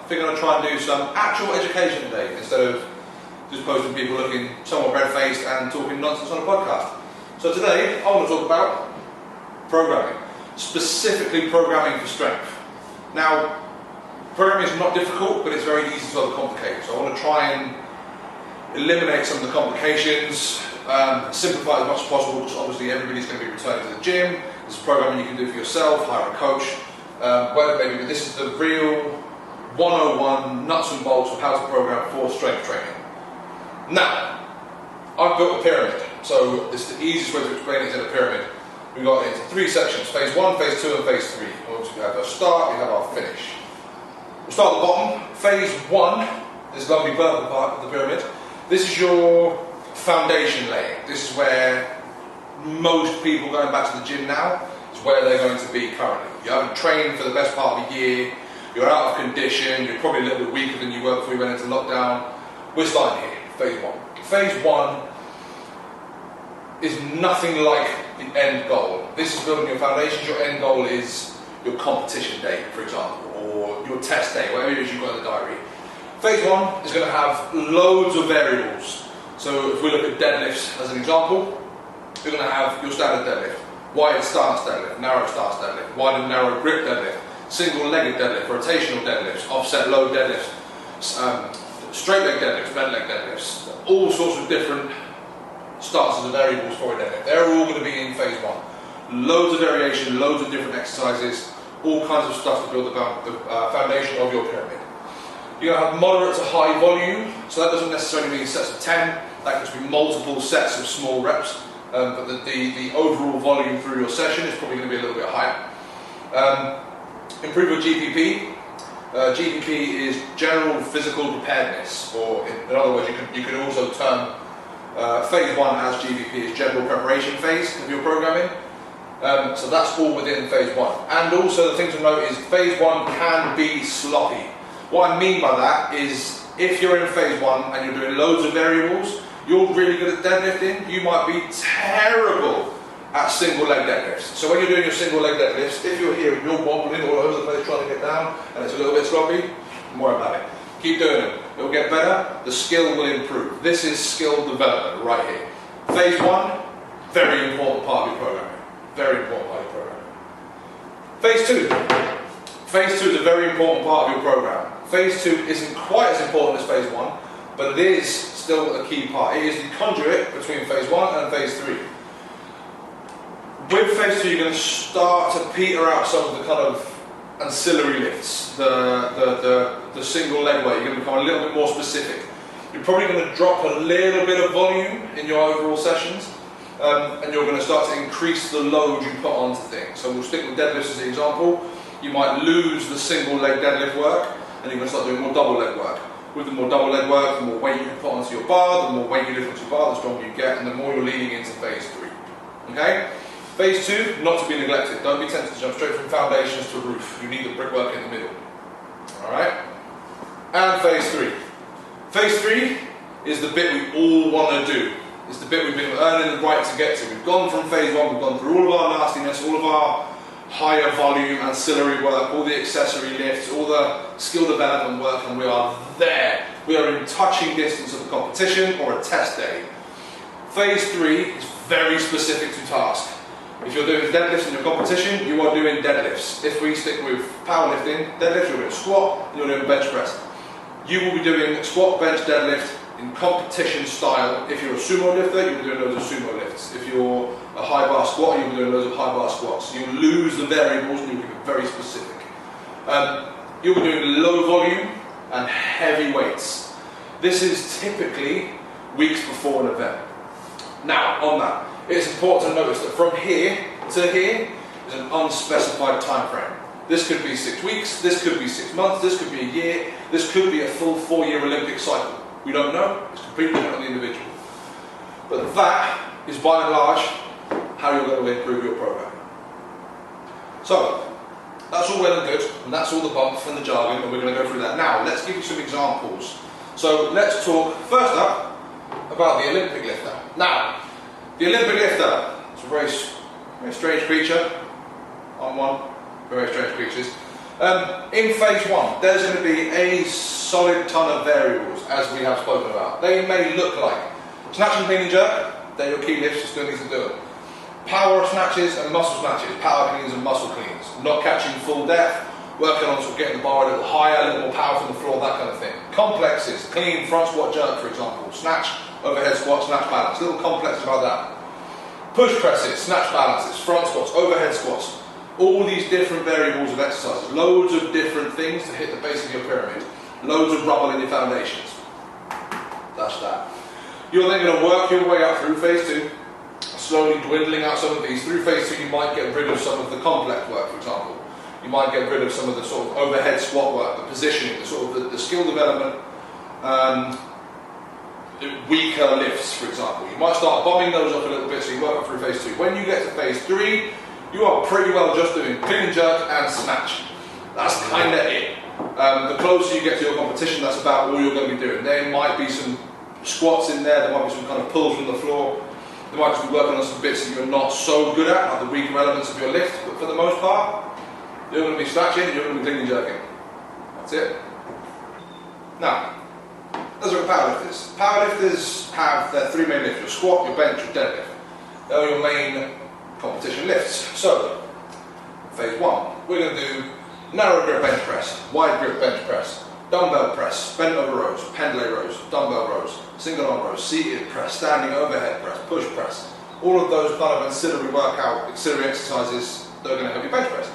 I think I'm going to try and do some actual education today instead of just posting people looking somewhat red-faced and talking nonsense on a podcast. So today I want to talk about programming, specifically programming for strength. Now, programming is not difficult, but it's very easy to overcomplicate. So I want to try and eliminate some of the complications, simplify as much as possible, because obviously everybody's going to be returning to the gym. There's programming you can do for yourself, hire a coach, whatever maybe, but this is the real 101 nuts and bolts of how to program for strength training. Now, I've built a pyramid, so it's the easiest way to explain it is in a pyramid. We've got it into 3 sections, phase 1, phase 2 and phase 3. Obviously we have our start, we have our finish. We'll start at the bottom. Phase 1, this lovely purple part of the pyramid. This is your foundation laying. This is where most people going back to the gym now is where they're going to be currently. You haven't trained for the best part of a year, you're out of condition, you're probably a little bit weaker than you were before you went into lockdown. We're starting here, phase 1. Phase 1 is nothing like the end goal. This is building your foundations. Your end goal is your competition day, for example, or your test day, whatever it is you've got in the diary. Phase 1 is going to have loads of variables. So if we look at deadlifts as an example, you're going to have your standard deadlift, wide stance deadlift, narrow stance deadlift, wide and narrow grip deadlift, single-legged deadlift, rotational deadlifts, offset load deadlifts, straight leg deadlifts, bent leg deadlifts, all sorts of different stances of variables for a deadlift. They're all going to be in phase 1. Loads of variation, loads of different exercises, all kinds of stuff to build the foundation of your pyramid. You're going to have moderate to high volume, so that doesn't necessarily mean sets of 10, that could be multiple sets of small reps, but the overall volume through your session is probably going to be a little bit higher. Improve your GPP. GPP is general physical preparedness, or in other words, you could also term phase 1 as GPP is general preparation phase of your programming. So that's all within phase 1. And also the thing to note is phase 1 can be sloppy. What I mean by that is if you're in phase 1 and you're doing loads of variables, you're really good at deadlifting, you might be terrible at single leg deadlifts. So when you're doing your single leg deadlifts, if you're here and you're wobbling all over the place trying to get down and it's a little bit sloppy, don't worry about it. Keep doing it. It'll get better, the skill will improve. This is skill development right here. Phase 1, very important part of your programming. Very important part of your programming. Phase 2. Phase 2 is a very important part of your program. Phase 2 isn't quite as important as phase 1, but it is still a key part. It is the conduit between phase 1 and phase 3. With phase 2, you're going to start to peter out some of the kind of ancillary lifts, the single leg weight. You're going to become a little bit more specific. You're probably going to drop a little bit of volume in your overall sessions, and you're going to start to increase the load you put onto things. So we'll stick with deadlifts as an example. You might lose the single leg deadlift work, and you're going to start doing more double leg work. With the more double leg work, the more weight you can put onto your bar, the more weight you lift onto your bar, the stronger you get, and the more you're leaning into phase 3. Okay? Phase 2, not to be neglected. Don't be tempted to jump straight from foundations to roof. You need the brickwork in the middle. Alright? And phase 3. Phase 3 is the bit we all want to do. It's the bit we've been earning the right to get to. We've gone from phase 1, we've gone through all of our nastiness, all of our higher volume ancillary work, all the accessory lifts, all the skill development work, and we are there. We are in touching distance of a competition or a test day. Phase 3 is very specific to task. If you're doing deadlifts in your competition, you are doing deadlifts. If we stick with powerlifting, deadlifts, you're doing squat, and you're doing bench press. You will be doing squat, bench, deadlift in competition style. If you're a sumo lifter, you'll be doing loads of sumo lifts. If you're a high bar squatter, you'll be doing loads of high bar squats. You'll lose the variables and you'll be very specific. You'll be doing low volume and heavy weights. This is typically weeks before an event. Now, on that, it's important to notice that from here to here is an unspecified time frame. This could be 6 weeks, this could be 6 months, this could be a year, this could be a full 4-year Olympic cycle. We don't know, it's completely dependent on the individual. But that is by and large how you're going to improve your program. So, that's all well and good, and that's all the bump and the jargon, and we're going to go through that. Now, let's give you some examples. So, let's talk first up about the Olympic lifter. Now, the Olympic lifter is a very strange creature. I'm one, very strange creatures. In phase one, there's going to be a solid ton of variables, as we have spoken about. They may look like snatch and clean and jerk, they're your key lifts, you still need to do it. Power snatches and muscle snatches, power cleans and muscle cleans, not catching full depth, working on sort of getting the bar a little higher, a little more power from the floor, that kind of thing. Complexes, clean front squat jerk, for example, snatch, overhead squat, snatch balance, little complexes like that. Push presses, snatch balances, front squats, overhead squats, all these different variables of exercises, loads of different things to hit the base of your pyramid, loads of rubble in your foundations. That's that. You're then going to work your way up through phase two, slowly dwindling out some of these. Through phase two, you might get rid of some of the complex work, for example. You might get rid of some of the sort of overhead squat work, the positioning, the sort of the skill development, weaker lifts, for example. You might start bombing those up a little bit, so you work up through phase two. When you get to phase three, you are pretty well just doing clean and jerk and snatch. That's kind of it. The closer you get to your competition, that's about all you're going to be doing. There might be some squats in there might be some kind of pulls from the floor. There might just be working on some bits that you're not so good at, like the weaker elements of your lift, but for the most part, you're going to be snatching, you're going to be clean and jerking. That's it. Now, let's look at powerlifters. Powerlifters have their three main lifts: your squat, your bench, your deadlift. They're your main competition lifts. So, phase one, we're going to do narrow grip bench press, wide grip bench press, dumbbell press, bent over rows, pendlay rows, dumbbell rows, single arm rows, seated press, standing overhead press, push press. All of those kind of ancillary exercises that are going to help you bench press.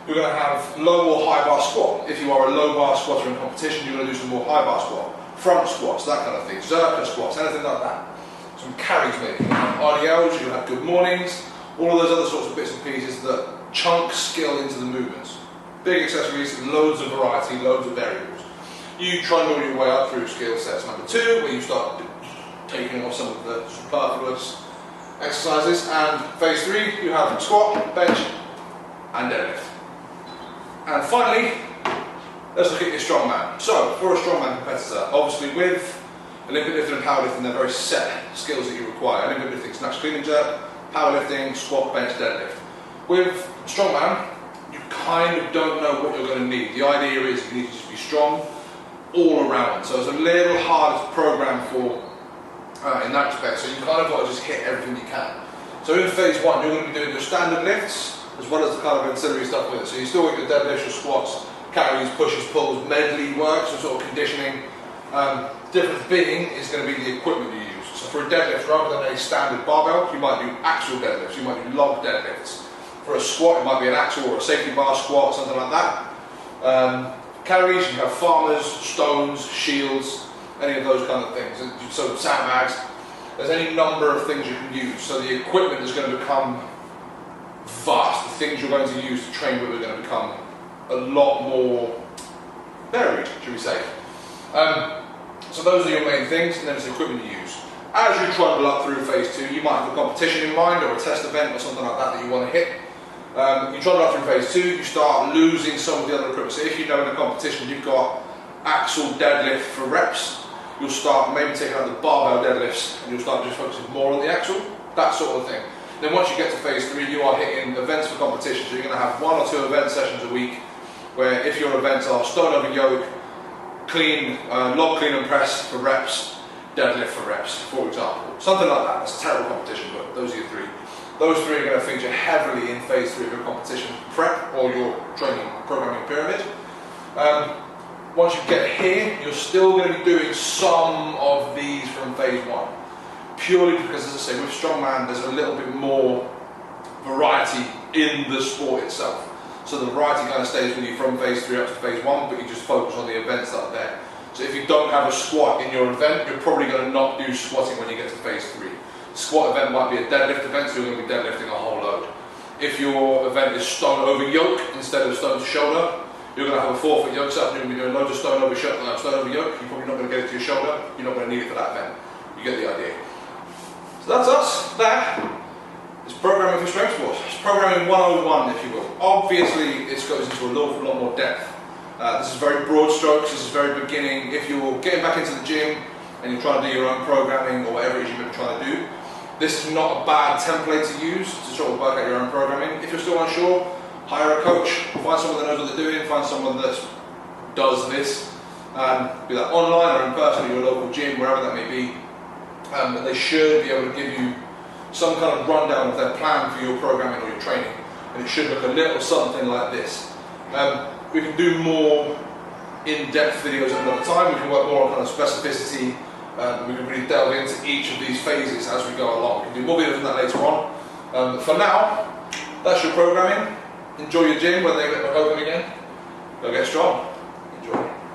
You're going to have low or high bar squat. If you are a low bar squatter in competition, you're going to do some more high bar squat, front squats, that kind of thing, zerker squats, anything like that. Some carries maybe. You'll have RDLs, you'll have good mornings, all of those other sorts of bits and pieces that chunk skill into the movements. Big accessories, loads of variety, loads of variables. You try and move your way up through skill sets number two, where you start taking off some of the superfluous exercises, and phase three, you have squat, bench, and deadlift. And finally, let's look at your strongman. So, for a strongman competitor, obviously with Olympic lifting and powerlifting, they're very set skills that you require. Olympic lifting, snatch, clean and jerk, powerlifting, squat, bench, deadlift. With strongman, you kind of don't know what you're going to need. The idea is you need to just be strong all around. So it's a little hard to program for in that respect. So you kind of got to just hit everything you can. So in phase one, you're going to be doing your standard lifts as well as the kind of ancillary stuff with it. So you still got your deadlifts, your squats, carries, pushes, pulls, medley work, so sort of conditioning. Difference being is going to be the equipment you use. So for a deadlift, rather than a standard barbell, you might do actual deadlifts, you might do log deadlifts. For a squat, it might be an actual or a safety bar squat, something like that. Carries, you have farmers, stones, shields, any of those kind of things. So sandbags, there's any number of things you can use. So the equipment is going to become vast. The things you're going to use to train with are going to become a lot more varied, should we say. So those are your main things, and then it's the equipment you use. As you trundle up through phase two, you might have a competition in mind or a test event or something like that you want to hit. You trundle up through phase two, you start losing some of the other equipment. So if you know in a competition you've got axle deadlift for reps, you'll start maybe taking out the barbell deadlifts and you'll start just focusing more on the axle, that sort of thing. Then once you get to phase three, you are hitting events for competition. So you're going to have 1 or 2 event sessions a week, where if your events are stone over yoke, clean, log clean and press for reps, deadlift for reps, for example. Something like that. That's a terrible competition, but those are your 3. Those 3 are going to feature heavily in phase 3 of your competition prep or your training programming pyramid. Once you get here, you're still going to be doing some of these from phase 1. Purely because, as I say, with strongman, there's a little bit more variety in the sport itself. So the variety kind of stays with you from phase 3 up to phase 1, but you just focus on the events that are there. So if you don't have a squat in your event, you're probably going to not do squatting when you get to phase 3. Squat event might be a deadlift event, so you're going to be deadlifting a whole load. If your event is stone over yoke instead of stone to shoulder, you're going to have a 4-foot yoke set, and you're going to be doing loads of stone over yoke. You're probably not going to get it to your shoulder. You're not going to need it for that event. You get the idea. So that's us. That is programming for strength sports. It's programming 101, if you will. Obviously, it goes into a lot more depth. This is very broad strokes. This is very beginning. If you're getting back into the gym and you're trying to do your own programming or whatever it is you may be trying to do, this is not a bad template to use to sort of work out your own programming. If you're still unsure, hire a coach, find someone that knows what they're doing, find someone that does this, be that online or in person at your local gym, wherever that may be, and they should be able to give you some kind of rundown of their plan for your programming or your training, and it should look a little something like this. We can do more in-depth videos at another time. We can work more on kind of specificity. We can really delve into each of these phases as we go along. We can do more videos on that later on. But for now, that's your programming. Enjoy your gym when they get back open again. Go get strong.